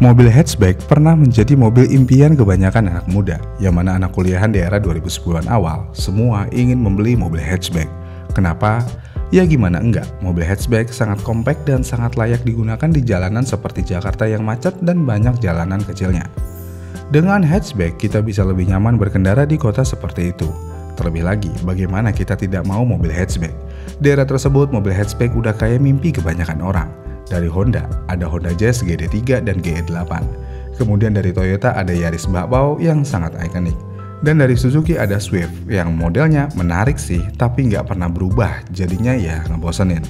Mobil hatchback pernah menjadi mobil impian kebanyakan anak muda, yang mana anak kuliahan di era 2010-an awal, semua ingin membeli mobil hatchback. Kenapa? Ya gimana enggak, mobil hatchback sangat kompak dan sangat layak digunakan di jalanan seperti Jakarta yang macet dan banyak jalanan kecilnya. Dengan hatchback, kita bisa lebih nyaman berkendara di kota seperti itu. Terlebih lagi, bagaimana kita tidak mau mobil hatchback? Di era tersebut, mobil hatchback udah kayak mimpi kebanyakan orang. Dari Honda, ada Honda Jazz GD3 dan GE8. Kemudian dari Toyota ada Yaris bakpao yang sangat ikonik. Dan dari Suzuki ada Swift yang modelnya menarik sih, tapi nggak pernah berubah, jadinya ya ngebosenin.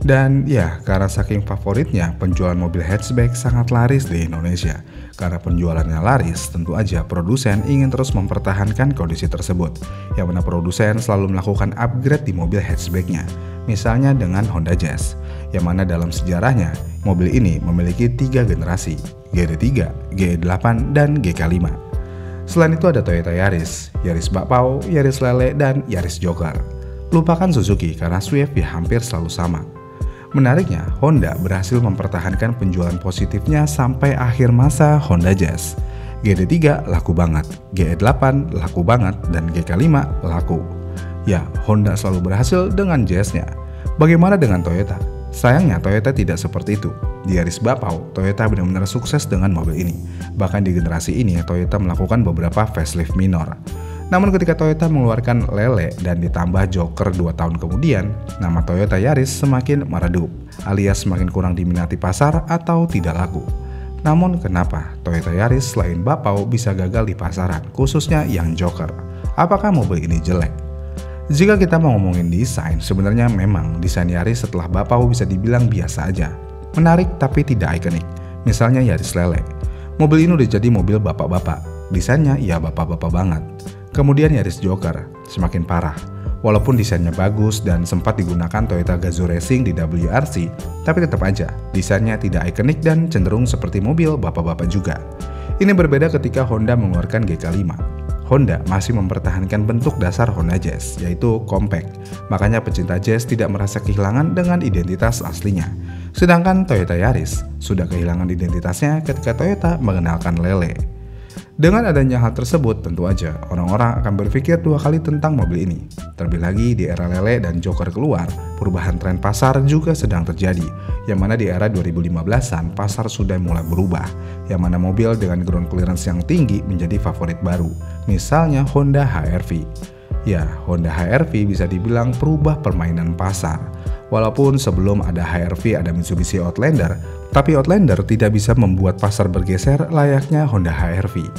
Dan ya, karena saking favoritnya, penjualan mobil hatchback sangat laris di Indonesia. Karena penjualannya laris, tentu aja produsen ingin terus mempertahankan kondisi tersebut. Yang mana produsen selalu melakukan upgrade di mobil hatchbacknya. Misalnya dengan Honda Jazz, yang mana dalam sejarahnya, mobil ini memiliki 3 generasi, GD3, GE8, dan GK5. Selain itu ada Toyota Yaris, Yaris bakpao, Yaris lele, dan Yaris Joker. Lupakan Suzuki karena Swift ya hampir selalu sama. Menariknya, Honda berhasil mempertahankan penjualan positifnya sampai akhir masa Honda Jazz. GD3 laku banget, GE8 laku banget, dan GK5 laku. Ya, Honda selalu berhasil dengan Jazz-nya. Bagaimana dengan Toyota? Sayangnya Toyota tidak seperti itu. Di Yaris bakpao, Toyota benar-benar sukses dengan mobil ini. Bahkan di generasi ini, Toyota melakukan beberapa facelift minor. Namun ketika Toyota mengeluarkan Lele dan ditambah Joker 2 tahun kemudian, nama Toyota Yaris semakin meredup, alias semakin kurang diminati pasar atau tidak laku. Namun kenapa Toyota Yaris selain bakpao bisa gagal di pasaran, khususnya yang Joker? Apakah mobil ini jelek? Jika kita mau ngomongin desain, sebenarnya memang desain Yaris setelah bakpao bisa dibilang biasa aja. Menarik tapi tidak ikonik. Misalnya Yaris Lele. Mobil ini udah jadi mobil bapak-bapak. Desainnya ya bapak-bapak banget. Kemudian Yaris Joker, semakin parah. Walaupun desainnya bagus dan sempat digunakan Toyota Gazoo Racing di WRC, tapi tetap aja desainnya tidak ikonik dan cenderung seperti mobil bapak-bapak juga. Ini berbeda ketika Honda mengeluarkan GK5. Honda masih mempertahankan bentuk dasar Honda Jazz, yaitu compact. Makanya pecinta Jazz tidak merasa kehilangan dengan identitas aslinya. Sedangkan Toyota Yaris sudah kehilangan identitasnya ketika Toyota mengenalkan Lele. Dengan adanya hal tersebut, tentu aja orang-orang akan berpikir 2 kali tentang mobil ini. Terlebih lagi di era Lele dan Joker keluar, perubahan tren pasar juga sedang terjadi. Yang mana di era 2015-an pasar sudah mulai berubah. Yang mana mobil dengan ground clearance yang tinggi menjadi favorit baru. Misalnya Honda HR-V. Ya, Honda HR-V bisa dibilang perubah permainan pasar. Walaupun sebelum ada HR-V ada Mitsubishi Outlander, tapi Outlander tidak bisa membuat pasar bergeser layaknya Honda HR-V.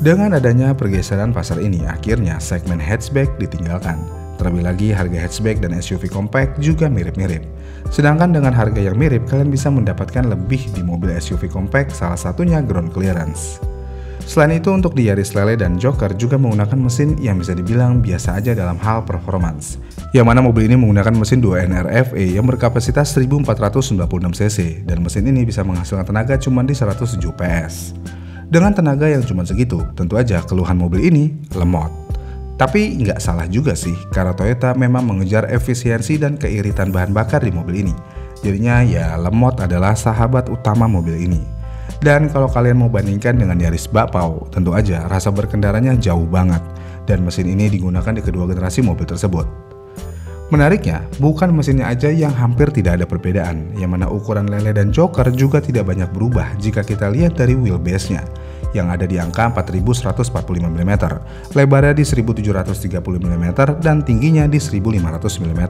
Dengan adanya pergeseran pasar ini, akhirnya segmen hatchback ditinggalkan. Terlebih lagi harga hatchback dan SUV compact juga mirip-mirip. Sedangkan dengan harga yang mirip, kalian bisa mendapatkan lebih di mobil SUV compact, salah satunya ground clearance. Selain itu, untuk di Yaris Lele dan Joker juga menggunakan mesin yang bisa dibilang biasa aja dalam hal performance. Yang mana mobil ini menggunakan mesin 2NRFE yang berkapasitas 1496 cc dan mesin ini bisa menghasilkan tenaga cuma di 107 PS. Dengan tenaga yang cuma segitu, tentu aja keluhan mobil ini lemot. Tapi nggak salah juga sih, karena Toyota memang mengejar efisiensi dan keiritan bahan bakar di mobil ini. Jadinya ya lemot adalah sahabat utama mobil ini. Dan kalau kalian mau bandingkan dengan Yaris bakpao, tentu aja rasa berkendaranya jauh banget. Dan mesin ini digunakan di kedua generasi mobil tersebut. Menariknya, bukan mesinnya aja yang hampir tidak ada perbedaan, yang mana ukuran Lele dan Joker juga tidak banyak berubah jika kita lihat dari wheelbase-nya, yang ada di angka 4145 mm, lebarnya di 1730 mm, dan tingginya di 1500 mm.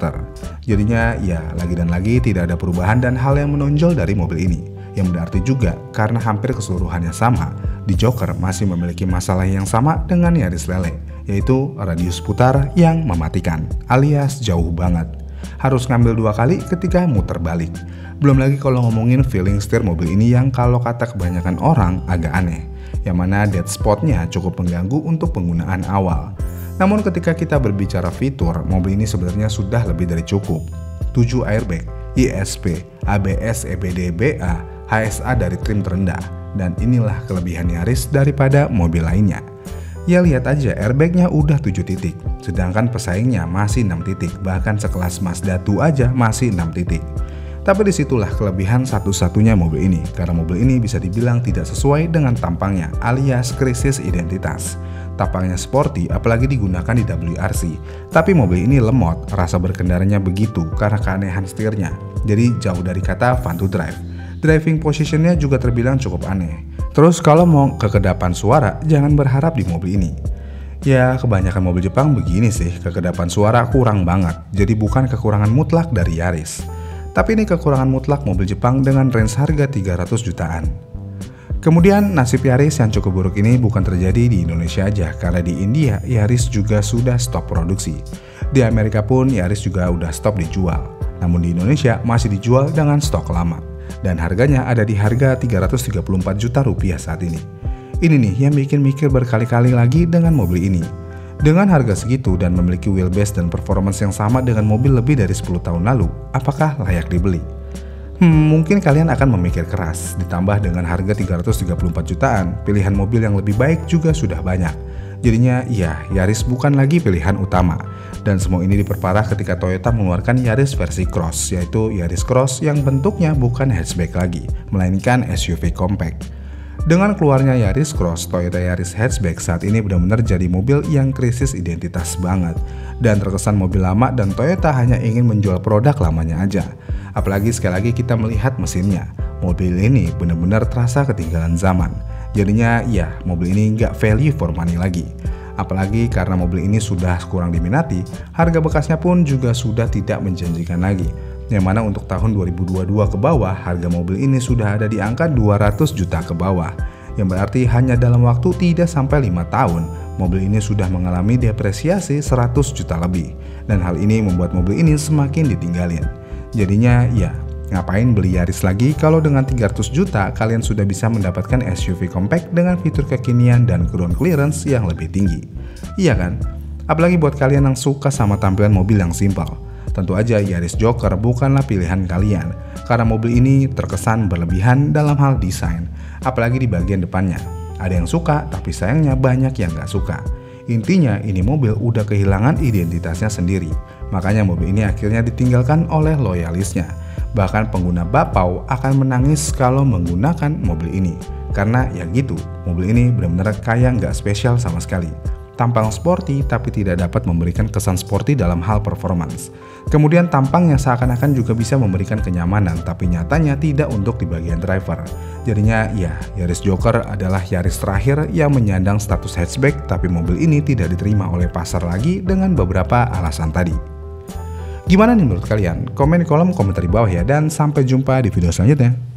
Jadinya ya lagi dan lagi tidak ada perubahan dan hal yang menonjol dari mobil ini. Yang berarti juga karena hampir keseluruhannya sama, di Joker masih memiliki masalah yang sama dengan Yaris Lele, yaitu radius putar yang mematikan, alias jauh banget. Harus ngambil 2 kali ketika muter balik. Belum lagi kalau ngomongin feeling setir mobil ini yang kalau kata kebanyakan orang agak aneh, yang mana dead spotnya cukup mengganggu untuk penggunaan awal. Namun ketika kita berbicara fitur, mobil ini sebenarnya sudah lebih dari cukup. 7 airbag, ISP, ABS EBD BA, HSA dari trim terendah, dan inilah kelebihan Yaris daripada mobil lainnya. Ya lihat aja, airbagnya udah 7 titik, sedangkan pesaingnya masih 6 titik, bahkan sekelas Mazda 2 aja masih 6 titik. Tapi disitulah kelebihan satu-satunya mobil ini, karena mobil ini bisa dibilang tidak sesuai dengan tampangnya alias krisis identitas. Tampangnya sporty apalagi digunakan di WRC, tapi mobil ini lemot, rasa berkendaranya begitu karena keanehan setirnya. Jadi jauh dari kata fun to drive. Driving positionnya juga terbilang cukup aneh. Terus kalau mau kekedapan suara, jangan berharap di mobil ini. Ya, kebanyakan mobil Jepang begini sih, kekedapan suara kurang banget. Jadi bukan kekurangan mutlak dari Yaris. Tapi ini kekurangan mutlak mobil Jepang dengan range harga 300 jutaan. Kemudian nasib Yaris yang cukup buruk ini bukan terjadi di Indonesia aja, karena di India Yaris juga sudah stop produksi. Di Amerika pun Yaris juga udah stop dijual. Namun di Indonesia masih dijual dengan stok lama. Dan harganya ada di harga 334 juta rupiah saat ini. Ini nih yang bikin mikir berkali-kali lagi dengan mobil ini. Dengan harga segitu dan memiliki wheelbase dan performance yang sama dengan mobil lebih dari 10 tahun lalu, apakah layak dibeli? Mungkin kalian akan memikir keras, ditambah dengan harga 334 jutaan, pilihan mobil yang lebih baik juga sudah banyak. Jadinya ya, Yaris bukan lagi pilihan utama. Dan semua ini diperparah ketika Toyota mengeluarkan Yaris versi Cross, yaitu Yaris Cross yang bentuknya bukan hatchback lagi, melainkan SUV compact. Dengan keluarnya Yaris Cross, Toyota Yaris Hatchback saat ini benar-benar jadi mobil yang krisis identitas banget. Dan terkesan mobil lama dan Toyota hanya ingin menjual produk lamanya aja. Apalagi sekali lagi kita melihat mesinnya. Mobil ini benar-benar terasa ketinggalan zaman. Jadinya ya, mobil ini nggak value for money lagi. Apalagi karena mobil ini sudah kurang diminati, harga bekasnya pun juga sudah tidak menjanjikan lagi. Yang mana untuk tahun 2022 ke bawah, harga mobil ini sudah ada di angka 200 juta ke bawah. Yang berarti hanya dalam waktu tidak sampai 5 tahun, mobil ini sudah mengalami depresiasi 100 juta lebih. Dan hal ini membuat mobil ini semakin ditinggalin. Jadinya ya, ngapain beli Yaris lagi kalau dengan 300 juta kalian sudah bisa mendapatkan SUV compact dengan fitur kekinian dan ground clearance yang lebih tinggi. Iya kan? Apalagi buat kalian yang suka sama tampilan mobil yang simpel. Tentu aja Yaris Joker bukanlah pilihan kalian, karena mobil ini terkesan berlebihan dalam hal desain, apalagi di bagian depannya. Ada yang suka, tapi sayangnya banyak yang gak suka. Intinya ini mobil udah kehilangan identitasnya sendiri, makanya mobil ini akhirnya ditinggalkan oleh loyalisnya. Bahkan pengguna Bapau akan menangis kalau menggunakan mobil ini, karena ya gitu, mobil ini benar-benar kayak gak spesial sama sekali. Tampang sporty tapi tidak dapat memberikan kesan sporty dalam hal performance. Kemudian tampang yang seakan-akan juga bisa memberikan kenyamanan tapi nyatanya tidak untuk di bagian driver. Jadinya ya, Yaris Joker adalah Yaris terakhir yang menyandang status hatchback, tapi mobil ini tidak diterima oleh pasar lagi dengan beberapa alasan tadi. Gimana nih menurut kalian? Komen di kolom komentar di bawah ya, dan sampai jumpa di video selanjutnya.